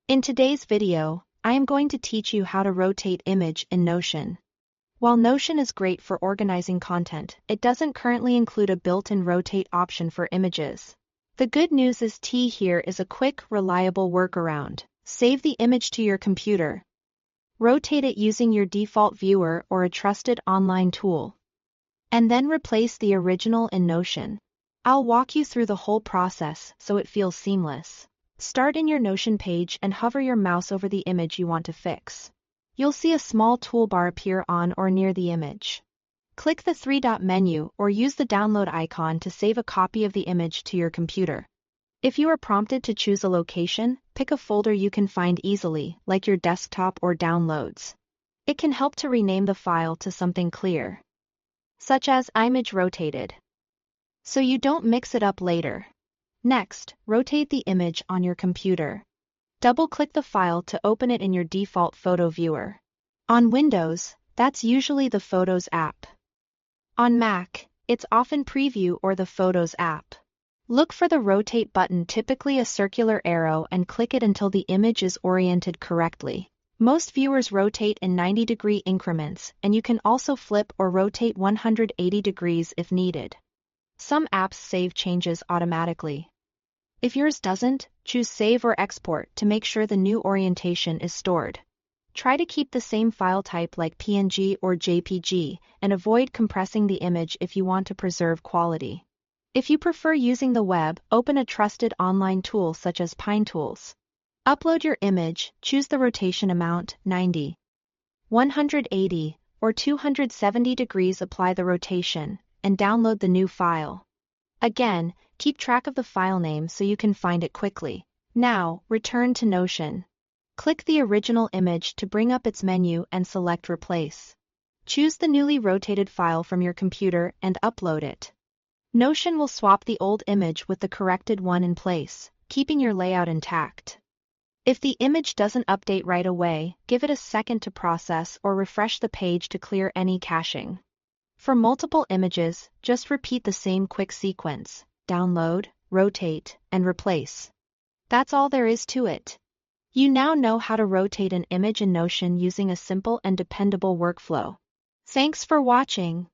In today's video, I am going to teach you how to rotate image in Notion. While Notion is great for organizing content, it doesn't currently include a built-in rotate option for images. The good news is here is a quick, reliable workaround. Save the image to your computer. Rotate it using your default viewer or a trusted online tool. And then replace the original in Notion. I'll walk you through the whole process so it feels seamless. Start in your Notion page and hover your mouse over the image you want to fix. You'll see a small toolbar appear on or near the image. Click the three-dot menu or use the download icon to save a copy of the image to your computer. If you are prompted to choose a location, pick a folder you can find easily, like your desktop or downloads. It can help to rename the file to something clear, such as image rotated, so you don't mix it up later. Next, rotate the image on your computer. Double-click the file to open it in your default photo viewer. On Windows, that's usually the Photos app. On Mac, it's often Preview or the Photos app. Look for the Rotate button, typically a circular arrow, and click it until the image is oriented correctly. Most viewers rotate in 90-degree increments, and you can also flip or rotate 180 degrees if needed. Some apps save changes automatically. If yours doesn't, choose Save or Export to make sure the new orientation is stored. Try to keep the same file type like PNG or JPG, and avoid compressing the image if you want to preserve quality. If you prefer using the web, open a trusted online tool such as PineTools. Upload your image, choose the rotation amount, 90, 180, or 270 degrees, apply the rotation, and download the new file. Again, keep track of the file name so you can find it quickly. Now, return to Notion. Click the original image to bring up its menu and select Replace. Choose the newly rotated file from your computer and upload it. Notion will swap the old image with the corrected one in place, keeping your layout intact. If the image doesn't update right away, give it a second to process or refresh the page to clear any caching. For multiple images, just repeat the same quick sequence: download, rotate, and replace. That's all there is to it. You now know how to rotate an image in Notion using a simple and dependable workflow. Thanks for watching.